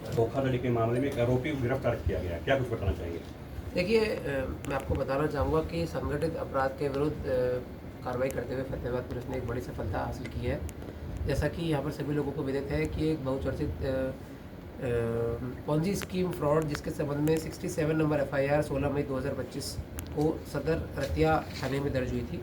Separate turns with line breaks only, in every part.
धोखाधड़ी के मामले में एक आरोपी को गिरफ्तार किया गया, क्या कुछ बताना चाहेंगे?
देखिए, मैं आपको बताना चाहूँगा कि संगठित अपराध के विरुद्ध कार्रवाई करते हुए फतेहाबाद पुलिस ने एक बड़ी सफलता हासिल की है। जैसा कि यहाँ पर सभी लोगों को विदित है कि एक बहुचर्चित पॉन्जी स्कीम फ्रॉड जिसके संबंध में 67 नंबर FIR 16 मई 2025 को सदर रतिया थाने में दर्ज हुई थी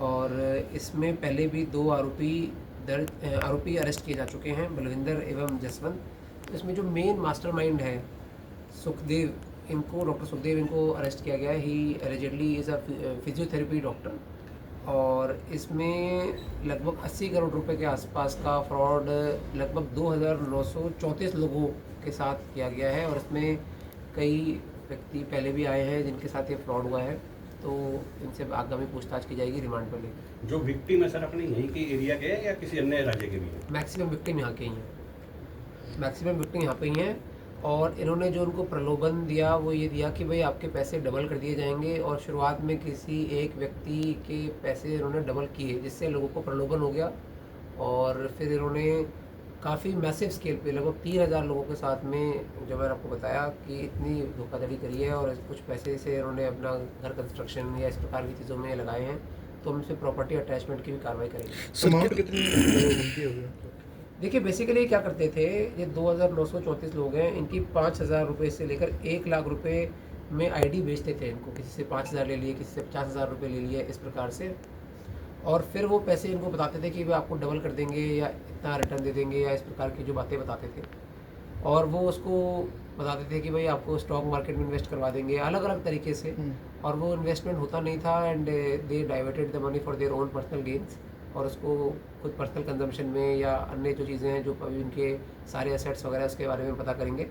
और इसमें पहले भी 2 आरोपी अरेस्ट किए जा चुके हैं, बलविंदर एवं जसवंत। इसमें जो मेन मास्टरमाइंड है सुखदेव, डॉक्टर सुखदेव इनको अरेस्ट किया गया है। He allegedly is a physiotherapy doctor और इसमें लगभग 80 करोड़ रुपए के आसपास का फ्रॉड लगभग 2934 लोगों के साथ किया गया है और इसमें कई व्यक्ति पहले भी आए हैं जिनके साथ ये फ्रॉड हुआ है, तो इनसे आगामी पूछताछ की जाएगी रिमांड पर लेकर।
जो विक्टिम है सर अपने यहीं के एरिया के हैं या किसी अन्य राज्य के भी हैं?
मैक्सिमम विक्टिम यहाँ के ही हैं, मैक्सिमम विक्टिम यहाँ पे ही हैं और इन्होंने जो उनको प्रलोभन दिया वो ये दिया कि भाई आपके पैसे डबल कर दिए जाएंगे और शुरुआत में किसी एक व्यक्ति के पैसे इन्होंने डबल किए जिससे लोगों को प्रलोभन हो गया और फिर इन्होंने काफ़ी मैसिव स्केल पे लगभग 3000 लोगों के साथ में, जो मैंने आपको बताया कि इतनी धोखाधड़ी करी है और कुछ पैसे से इन्होंने अपना घर कंस्ट्रक्शन या इस प्रकार की चीज़ों में लगाए हैं, तो हम इस पर प्रॉपर्टी अटैचमेंट की भी कार्रवाई करेंगे।
अमाउंट कितनी होगी?
देखिए, बेसिकली क्या करते थे, ये 2934 लोग हैं, इनकी 5000 रुपये से लेकर 1 लाख रुपए में ID बेचते थे इनको, किसी से 5000 ले लिए, किसी से 50,000 रुपये ले लिए, इस प्रकार से। और फिर वो पैसे इनको बताते थे कि वे आपको डबल कर देंगे या इतना रिटर्न दे देंगे या इस प्रकार की जो बातें बताते थे और वो उसको बताते थे कि भाई आपको स्टॉक मार्केट में इन्वेस्ट करवा देंगे अलग अलग तरीके से और वो इन्वेस्टमेंट होता नहीं था and they diverted the money for their own personal gains और उसको खुद पर्सनल कंजम्पशन में या अन्य जो चीज़ें हैं जो अभी उनके सारे एसेट्स वगैरह उसके बारे में पता करेंगे।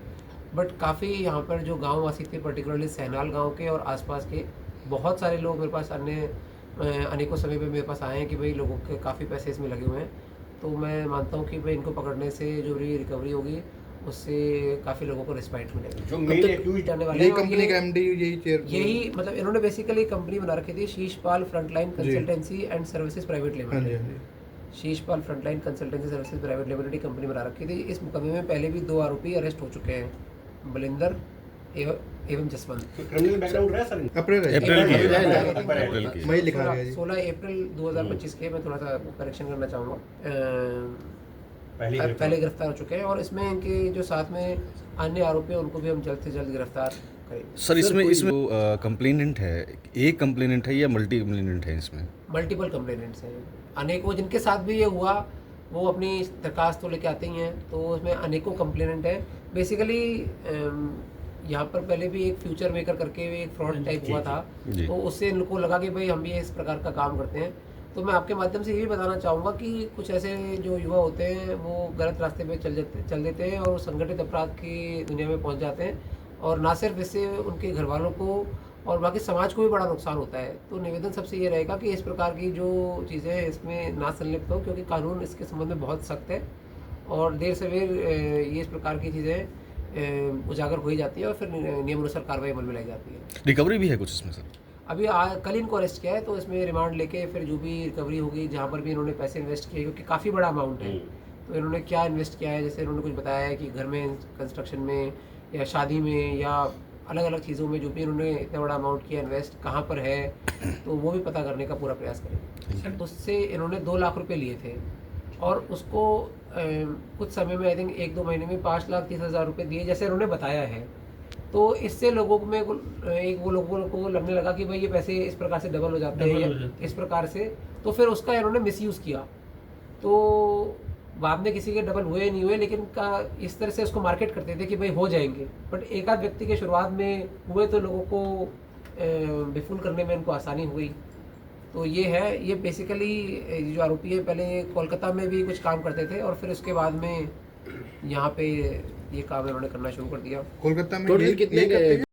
बट काफ़ी यहाँ पर जो गाँव वासी थे, पर्टिकुलरली सहनाल गाँव के और आसपास के बहुत सारे लोग मेरे पास अनेकों समय पे मेरे पास आए हैं कि भाई लोगों के काफ़ी पैसे इसमें लगे हुए हैं, तो मैं मानता हूँ कि भाई इनको पकड़ने से जो भी रिकवरी होगी उससे काफ़ी लोगों को रिस्पाइट मिलेगा।
जो मेन एक्यूज
आने वाले
ये
हैं
कंपनी का MD
यही मतलब इन्होंने बेसिकली कंपनी बना रखी थी, Sheeshpal frontline consultancy and services private limited. Sheeshpal frontline consultancy services private limited की कंपनी बना रखी थी। इस मुकदमे में पहले भी 2 आरोपी अरेस्ट हो चुके हैं, बलिंदर एवं जसवंत।
क्रिमिनल बैकग्राउंड रहा सर?
अप्रैल की मई लिखा गया जी।
16 अप्रैल 2025 के, मैं थोड़ा सा करेक्शन करना चाहूँगा, पहले गिरफ्तार हो चुके हैं और इसमें इनके जो साथ में अन्य आरोपी हैं उनको भी हम जल्द से जल्द गिरफ्तार करेंगे।
सर इसमें कंप्लेनेंट है, एक कंप्लेनेंट है या मल्टी कंप्लेनेंट है? इसमें मल्टीपल
कंप्लेनेंट्स हैं, अनेकों जिनके साथ भी ये हुआ वो अपनी दरखास्त तो लेके आते ही हैं, तो उसमें अनेकों कंप्लेनेंट हैं। बेसिकली यहाँ पर पहले भी एक फ्यूचर मेकर करके एक फ्रॉड टाइप हुआ था, तो उससे इनको लगा कि भाई हम भी इस प्रकार का काम करते हैं। तो मैं आपके माध्यम से ये भी बताना चाहूँगा कि कुछ ऐसे जो युवा होते हैं वो गलत रास्ते पे चल देते हैं और संगठित अपराध की दुनिया में पहुँच जाते हैं और ना सिर्फ इससे उनके घर वालों को और बाकी समाज को भी बड़ा नुकसान होता है। तो निवेदन सबसे ये रहेगा कि इस प्रकार की जो चीज़ें हैं इसमें ना संलिप्त हो, क्योंकि कानून इसके संबंध में बहुत सख्त है और देर सवेर ये इस प्रकार की चीज़ें उजागर हो ही जाती है और फिर नियमानुसार कार्रवाई अमल में लाई जाती है।
रिकवरी भी है कुछ इसमें सर?
अभी कल इनको अरेस्ट किया है, तो इसमें रिमांड लेके फिर जो भी रिकवरी होगी, जहाँ पर भी इन्होंने पैसे इन्वेस्ट किए, क्योंकि काफ़ी बड़ा अमाउंट है, तो इन्होंने क्या इन्वेस्ट किया है, जैसे इन्होंने कुछ बताया है कि घर में कंस्ट्रक्शन में या शादी में या अलग अलग चीज़ों में जो भी इन्होंने इतना बड़ा अमाउंट किया इन्वेस्ट कहाँ पर है, तो वो भी पता करने का पूरा प्रयास करेंगे। उससे इन्होंने 2 लाख रुपये लिए थे और उसको कुछ समय में आई थिंक 1-2 महीने में 5,30,000 रुपये दिए जैसे इन्होंने बताया है। तो इससे लोगों में वो लोगों को लगने लगा कि भाई ये पैसे इस प्रकार से डबल हो जाते हैं इस प्रकार से, तो फिर उसका इन्होंने मिसयूज़ किया। तो बाद में किसी के डबल हुए नहीं हुए, लेकिन इस तरह से उसको मार्केट करते थे कि भाई हो जाएंगे, बट एक आध व्यक्ति के शुरुआत में हुए तो लोगों को विफुल करने में इनको आसानी हुई। तो ये है, ये बेसिकली जो आरोपी है पहले कोलकाता में भी कुछ काम करते थे और फिर उसके बाद में यहाँ पे ये काम इन्होंने करना शुरू कर दिया।
कोलकाता में कितने